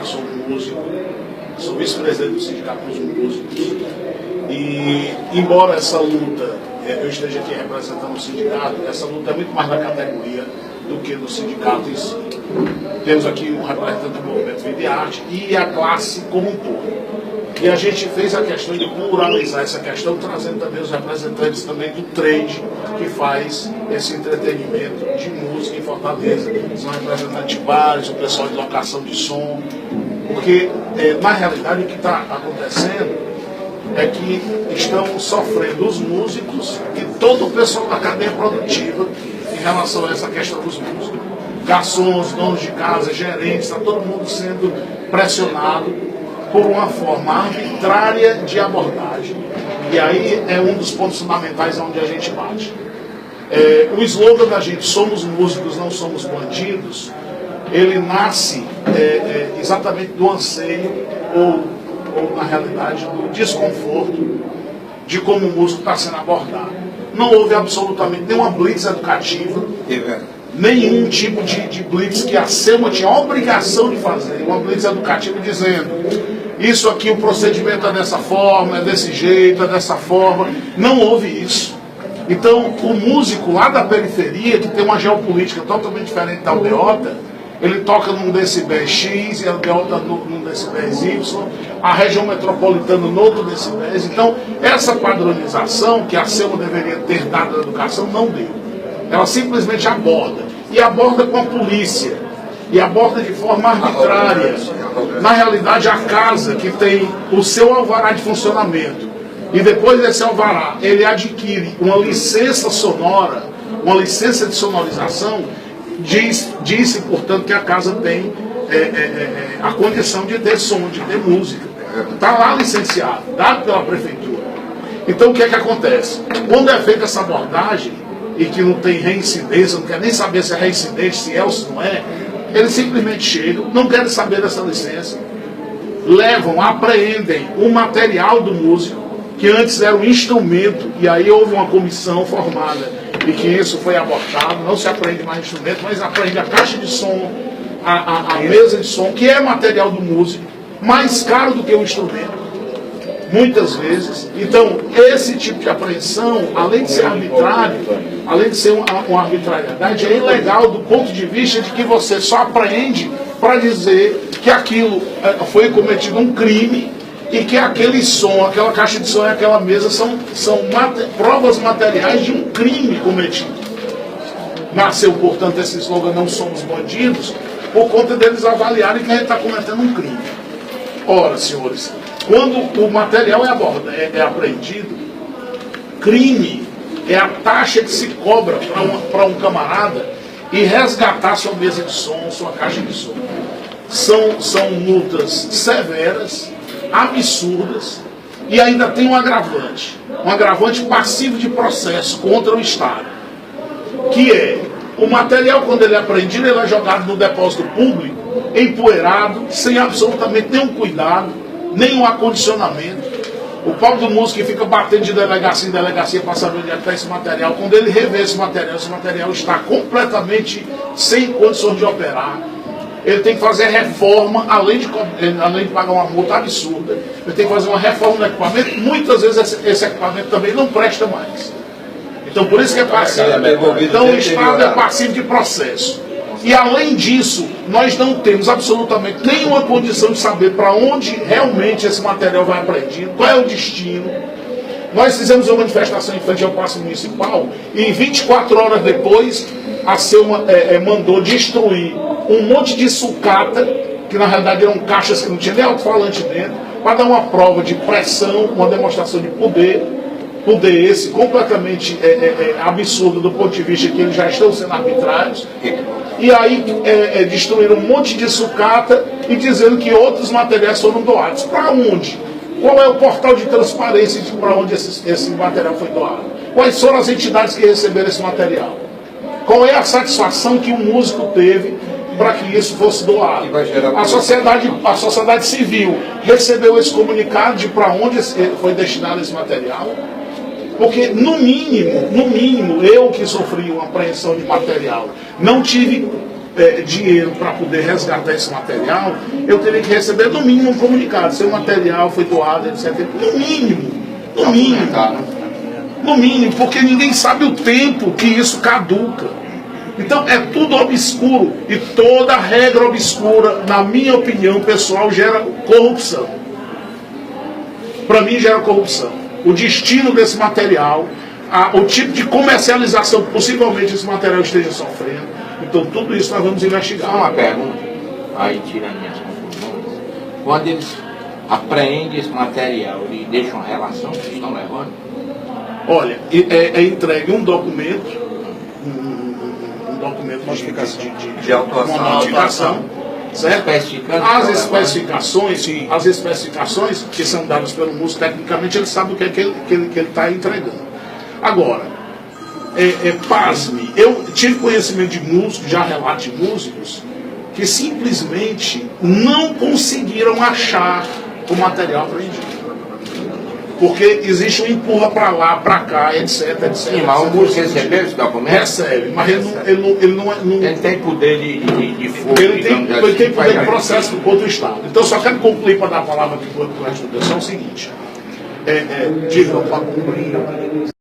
sou um músico, sou vice-presidente do Sindicato dos Músicos. E, embora essa luta, eu esteja aqui representando o sindicato, essa luta é muito mais da categoria do que do sindicato em si. Temos aqui um representante do movimento Vida e Arte e a classe como um todo. E a gente fez a questão de pluralizar essa questão, trazendo também os representantes também do trade, que faz esse entretenimento de música em Fortaleza. São representantes de bares, o pessoal de locação de som. Porque, na realidade, o que está acontecendo é que estão sofrendo os músicos e todo o pessoal da cadeia produtiva em relação a essa questão dos músicos. Garçons, donos de casa, gerentes, está todo mundo sendo pressionado por uma forma arbitrária de abordagem. E aí é um dos pontos fundamentais onde a gente bate. O slogan da gente, somos músicos, não somos bandidos, ele nasce exatamente do anseio ou na realidade do desconforto de como o músico está sendo abordado. Não houve absolutamente nenhuma blitz educativa, nenhum tipo de blitz que a SEMA tinha a obrigação de fazer, uma blitz educativa dizendo isso aqui, o procedimento é dessa forma, é desse jeito, é dessa forma. Não houve isso. Então, o músico lá da periferia, que tem uma geopolítica totalmente diferente da aldeota, ele toca num decibéis X e a aldeota num decibéis Y, a região metropolitana no outro decibéis. Então, essa padronização que a SEMA deveria ter dado à educação não deu. Ela simplesmente aborda. E aborda com a polícia. E aborda de forma arbitrária. Na realidade, a casa que tem o seu alvará de funcionamento, e depois desse alvará, ele adquire uma licença sonora, uma licença de sonorização, disse, portanto, que a casa tem a condição de ter som, de ter música. Está lá licenciado, dado pela prefeitura. Então, o que é que acontece? Quando é feita essa abordagem, e que não tem reincidência, não quer nem saber se é reincidente, se é ou se não é, eles simplesmente chegam, não querem saber dessa licença, levam, apreendem o material do músico, que antes era um instrumento, e aí houve uma comissão formada, e que isso foi abortado, não se aprende mais instrumento, mas aprende a caixa de som, a mesa de som, que é material do músico, mais caro do que o instrumento, muitas vezes. Então, esse tipo de apreensão, além de ser arbitrário, além de ser uma arbitrariedade, é ilegal do ponto de vista de que você só apreende para dizer que aquilo foi cometido um crime e que aquele som, aquela caixa de som e aquela mesa são provas materiais de um crime cometido. Nasceu, portanto, esse slogan, não somos bandidos, por conta deles avaliarem que a gente está cometendo um crime. Ora, senhores, quando o material é apreendido, crime é a taxa que se cobra para um camarada e resgatar sua mesa de som, sua caixa de som. São multas severas, absurdas, e ainda tem um agravante passivo de processo contra o Estado, que é o material, quando ele é apreendido, ele é jogado no depósito público, empoeirado, sem absolutamente nenhum cuidado, nenhum acondicionamento. O pobre do músico fica batendo de delegacia em delegacia para saber onde está esse material. Quando ele revê esse material está completamente sem condições de operar. Ele tem que fazer reforma, além de pagar uma multa absurda. Ele tem que fazer uma reforma do equipamento. Muitas vezes esse equipamento também não presta mais. Então, por isso que é passivo. Então, o Estado é passivo de processo. E, além disso, nós não temos absolutamente nenhuma condição de saber para onde realmente esse material vai apreendido, qual é o destino. Nós fizemos uma manifestação em frente ao Paço Municipal e 24 horas depois a SEMA mandou destruir um monte de sucata, que na realidade eram caixas que não tinha nem alto-falante dentro, para dar uma prova de pressão, uma demonstração de poder esse completamente absurdo do ponto de vista que eles já estão sendo arbitrários. E aí destruíram um monte de sucata e dizendo que outros materiais foram doados. Para onde? Qual é o portal de transparência de para onde esse material foi doado? Quais foram as entidades que receberam esse material? Qual é a satisfação que o músico teve para que isso fosse doado? A sociedade civil recebeu esse comunicado de para onde foi destinado esse material? Porque, no mínimo, eu que sofri uma apreensão de material, não tive dinheiro para poder resgatar esse material, eu teria que receber no mínimo um comunicado, se o material foi doado, etc. No mínimo, no mínimo, porque ninguém sabe o tempo que isso caduca. Então é tudo obscuro, e toda regra obscura, na minha opinião pessoal, gera corrupção. Para mim gera corrupção. O destino desse material, o tipo de comercialização que possivelmente esse material esteja sofrendo. Então tudo isso nós vamos investigar. Só uma pergunta, aí tirando minhas conclusões. Quando eles apreendem esse material e deixam a relação que estão levando? Olha, é entregue um documento, de autuação, uma notificação, certo? As especificações que são dadas pelo músico, tecnicamente ele sabe o que é que ele está entregando. Agora, pasme, eu tive conhecimento de músicos, já relato de músicos, que simplesmente não conseguiram achar o material apreendido. Porque existe um empurra para lá, para cá, etc, etc. Sim, mas o músico recebeu esse documento? Recebe, mas ele não... Ele tem poder de fogo, ele tem poder de processo contra o Estado. Então, eu só quero concluir para dar a palavra aqui para o resto do pessoal, é o seguinte. Diga, para concluir.